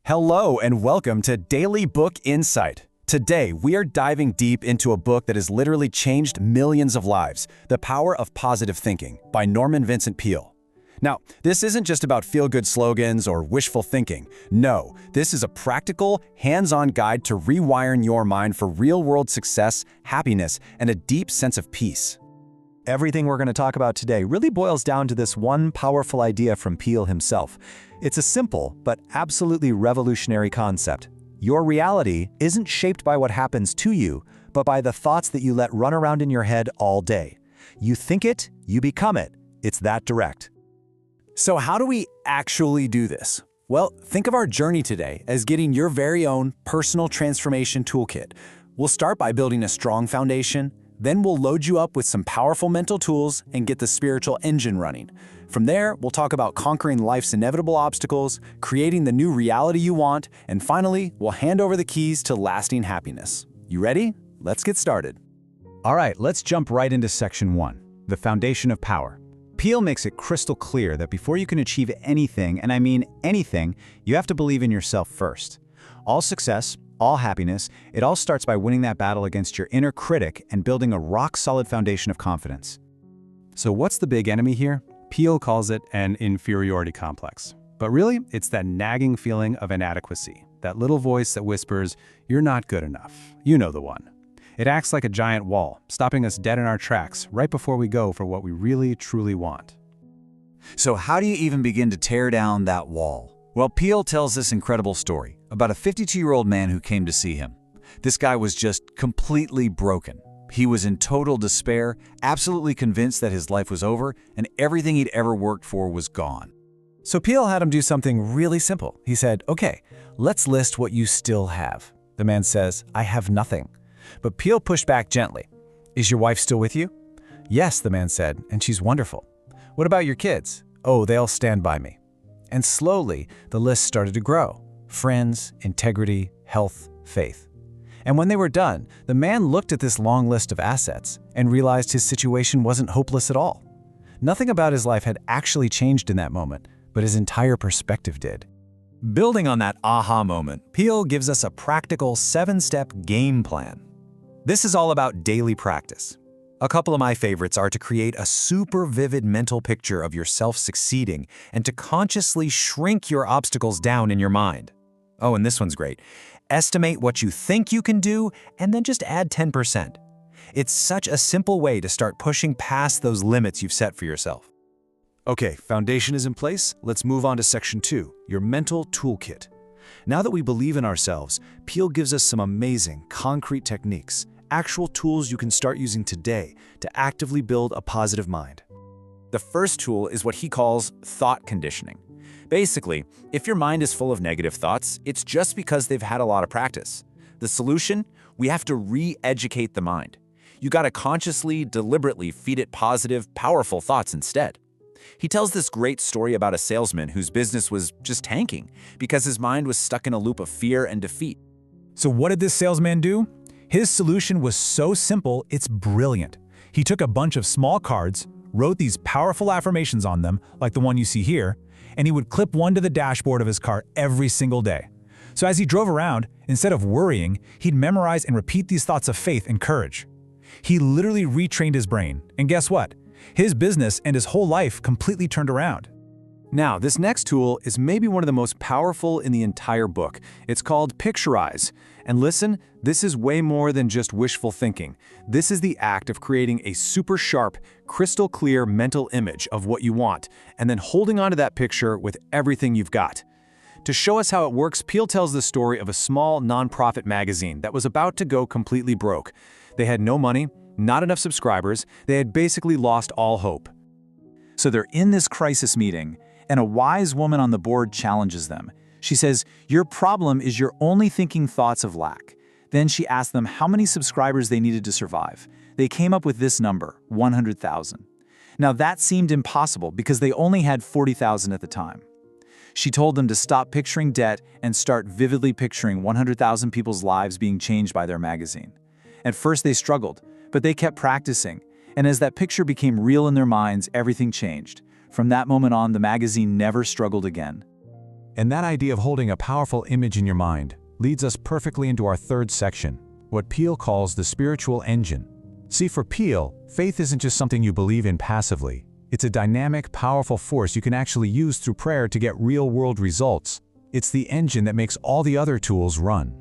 Hello and welcome to Daily Book Insight. Today, we are diving deep into a book that has literally changed millions of lives, The Power of Positive Thinking by Norman Vincent Peale. Now, this isn't just about feel-good slogans or wishful thinking. No, this is a practical, hands-on guide to rewiring your mind for real-world success, happiness, and a deep sense of peace. Everything we're going to talk about today really boils down to this one powerful idea from Peale himself. It's a simple but absolutely revolutionary concept. Your reality isn't shaped by what happens to you, but by the thoughts that you let run around in your head all day. You think it, you become it. It's that direct. So how do we actually do this? Well, think of our journey today as getting your very own personal transformation toolkit. We'll start by building a strong foundation. Then we'll load you up with some powerful mental tools and get the spiritual engine running. From there, we'll talk about conquering life's inevitable obstacles, creating the new reality you want, and finally, we'll hand over the keys to lasting happiness. You ready? Let's get started. All right, let's jump right into Section 1, the foundation of power. Peale makes it crystal clear that before you can achieve anything, and I mean anything, you have to believe in yourself first. All success, all happiness, it all starts by winning that battle against your inner critic and building a rock-solid foundation of confidence. So what's the big enemy here? Peale calls it an inferiority complex. But really, it's that nagging feeling of inadequacy, that little voice that whispers, "You're not good enough." You know the one. It acts like a giant wall, stopping us dead in our tracks right before we go for what we really, truly want. So how do you even begin to tear down that wall? Well, Peale tells this incredible story about a 52-year-old man who came to see him. This guy was just completely broken. He was in total despair, absolutely convinced that his life was over and everything he'd ever worked for was gone. So Peale had him do something really simple. He said, "Okay, let's list what you still have." The man says, "I have nothing." But Peale pushed back gently. "Is your wife still with you?" "Yes," the man said, "and she's wonderful." "What about your kids?" "Oh, they'll stand by me." And slowly, the list started to grow. Friends, integrity, health, faith. And when they were done, the man looked at this long list of assets and realized his situation wasn't hopeless at all. Nothing about his life had actually changed in that moment, but his entire perspective did. Building on that aha moment, Peale gives us a practical 7-step game plan. This is all about daily practice. A couple of my favorites are to create a super vivid mental picture of yourself succeeding and to consciously shrink your obstacles down in your mind. Oh, and this one's great. Estimate what you think you can do and then just add 10%. It's such a simple way to start pushing past those limits you've set for yourself. Okay, foundation is in place. Let's move on to Section 2, your mental toolkit. Now that we believe in ourselves, Peale gives us some amazing, concrete techniques, actual tools you can start using today to actively build a positive mind. The first tool is what he calls thought conditioning. Basically, if your mind is full of negative thoughts, it's just because they've had a lot of practice. The solution? We have to re-educate the mind. You gotta consciously, deliberately feed it positive, powerful thoughts instead. He tells this great story about a salesman whose business was just tanking because his mind was stuck in a loop of fear and defeat. So what did this salesman do? His solution was so simple, it's brilliant. He took a bunch of small cards, wrote these powerful affirmations on them, like the one you see here, and he would clip one to the dashboard of his car every single day. So as he drove around, instead of worrying, he'd memorize and repeat these thoughts of faith and courage. He literally retrained his brain, and guess what? His business and his whole life completely turned around. Now, this next tool is maybe one of the most powerful in the entire book. It's called Picturize. And listen, this is way more than just wishful thinking. This is the act of creating a super sharp, crystal clear mental image of what you want, and then holding onto that picture with everything you've got. To show us how it works, Peale tells the story of a small nonprofit magazine that was about to go completely broke. They had no money, not enough subscribers, they had basically lost all hope. So they're in this crisis meeting, and a wise woman on the board challenges them. She says, "Your problem is you're only thinking thoughts of lack." Then she asked them how many subscribers they needed to survive. They came up with this number, 100,000. Now that seemed impossible because they only had 40,000 at the time. She told them to stop picturing debt and start vividly picturing 100,000 people's lives being changed by their magazine. At first they struggled, but they kept practicing, and as that picture became real in their minds, everything changed. From that moment on, the magazine never struggled again. And that idea of holding a powerful image in your mind leads us perfectly into our third section, what Peale calls the spiritual engine. See, for Peale, faith isn't just something you believe in passively. It's a dynamic, powerful force you can actually use through prayer to get real-world results. It's the engine that makes all the other tools run.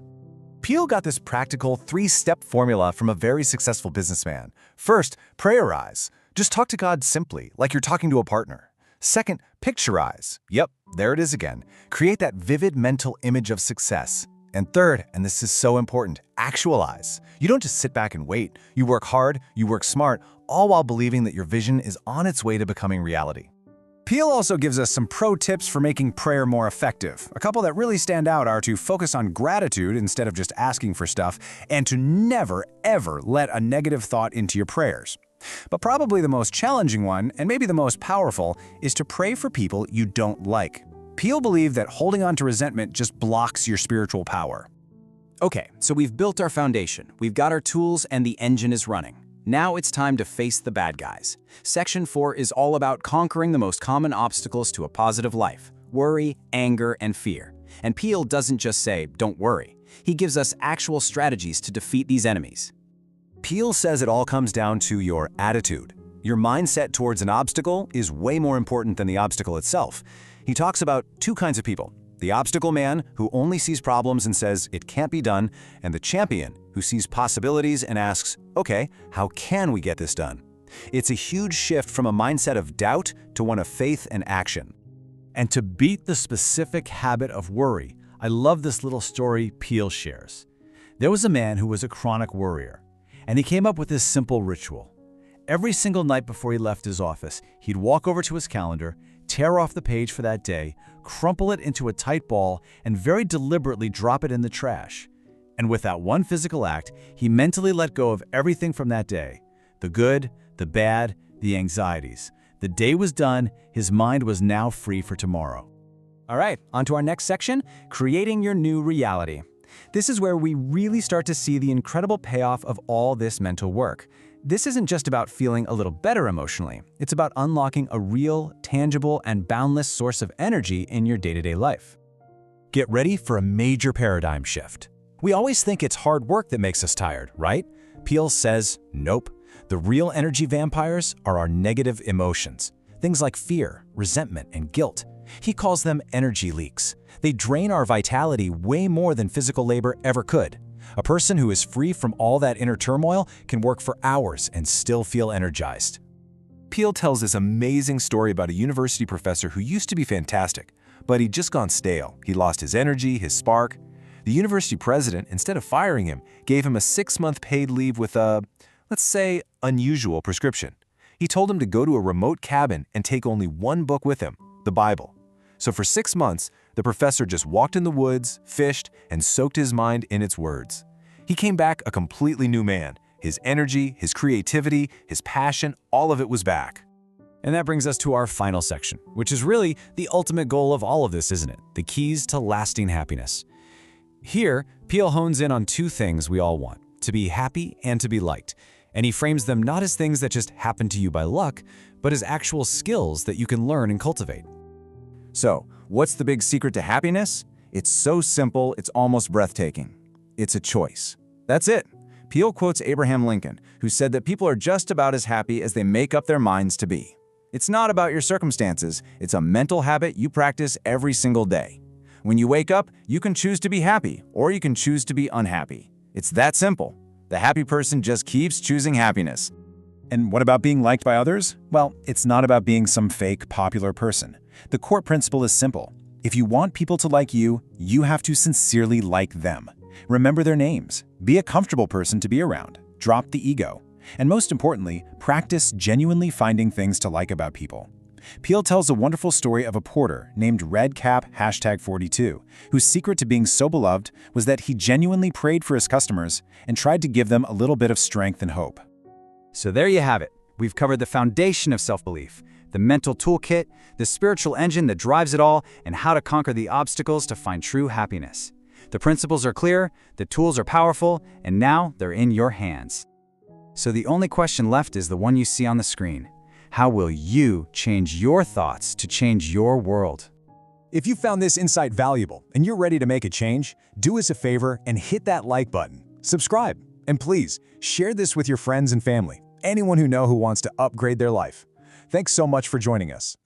Peale got this practical 3-step formula from a very successful businessman. First, prayerize. Just talk to God simply, like you're talking to a partner. Second, picturize. Yep, there it is again. Create that vivid mental image of success. And third, and this is so important, actualize. You don't just sit back and wait. You work hard, you work smart, all while believing that your vision is on its way to becoming reality. Peale also gives us some pro tips for making prayer more effective. A couple that really stand out are to focus on gratitude instead of just asking for stuff, and to never, ever let a negative thought into your prayers. But probably the most challenging one, and maybe the most powerful, is to pray for people you don't like. Peale believed that holding on to resentment just blocks your spiritual power. Okay, so we've built our foundation, we've got our tools, and the engine is running. Now it's time to face the bad guys. Section 4 is all about conquering the most common obstacles to a positive life: worry, anger, and fear. And Peale doesn't just say, "Don't worry." He gives us actual strategies to defeat these enemies. Peale says it all comes down to your attitude. Your mindset towards an obstacle is way more important than the obstacle itself. He talks about two kinds of people: the obstacle man, who only sees problems and says it can't be done, and the champion, who sees possibilities and asks, okay, how can we get this done? It's a huge shift from a mindset of doubt to one of faith and action. And to beat the specific habit of worry, I love this little story Peale shares. There was a man who was a chronic worrier, and he came up with this simple ritual. Every single night before he left his office, he'd walk over to his calendar, tear off the page for that day, crumple it into a tight ball, and very deliberately drop it in the trash. And with that one physical act, he mentally let go of everything from that day. The good, the bad, the anxieties. The day was done, his mind was now free for tomorrow. All right, on to our next section, creating your new reality. This is where we really start to see the incredible payoff of all this mental work. This isn't just about feeling a little better emotionally. It's about unlocking a real, tangible, and boundless source of energy in your day-to-day life. Get ready for a major paradigm shift. We always think it's hard work that makes us tired, right? Peale says, nope. The real energy vampires are our negative emotions. Things like fear, resentment, and guilt. He calls them energy leaks. They drain our vitality way more than physical labor ever could. A person who is free from all that inner turmoil can work for hours and still feel energized. Peale tells this amazing story about a university professor who used to be fantastic, but he'd just gone stale. He lost his energy, his spark. The university president, instead of firing him, gave him a 6-month paid leave with a, let's say, unusual prescription. He told him to go to a remote cabin and take only one book with him, the Bible. So for 6 months, the professor just walked in the woods, fished, and soaked his mind in its words. He came back a completely new man. His energy, his creativity, his passion, all of it was back. And that brings us to our final section, which is really the ultimate goal of all of this, isn't it? The keys to lasting happiness. Here, Peale hones in on two things we all want: to be happy and to be liked. And he frames them not as things that just happen to you by luck, but as actual skills that you can learn and cultivate. So, what's the big secret to happiness? It's so simple, it's almost breathtaking. It's a choice. That's it. Peale quotes Abraham Lincoln, who said that people are just about as happy as they make up their minds to be. It's not about your circumstances, it's a mental habit you practice every single day. When you wake up, you can choose to be happy, or you can choose to be unhappy. It's that simple. The happy person just keeps choosing happiness. And what about being liked by others? Well, it's not about being some fake popular person. The core principle is simple. If you want people to like you, you have to sincerely like them. Remember their names. Be a comfortable person to be around. Drop the ego. And most importantly, practice genuinely finding things to like about people. Peale tells a wonderful story of a porter named Redcap #42, whose secret to being so beloved was that he genuinely prayed for his customers and tried to give them a little bit of strength and hope. So there you have it. We've covered the foundation of self-belief, the mental toolkit, the spiritual engine that drives it all, and how to conquer the obstacles to find true happiness. The principles are clear, the tools are powerful, and now they're in your hands. So the only question left is the one you see on the screen. How will you change your thoughts to change your world? If you found this insight valuable and you're ready to make a change, do us a favor and hit that like button. Subscribe, and please share this with your friends and family, anyone who wants to upgrade their life. Thanks so much for joining us.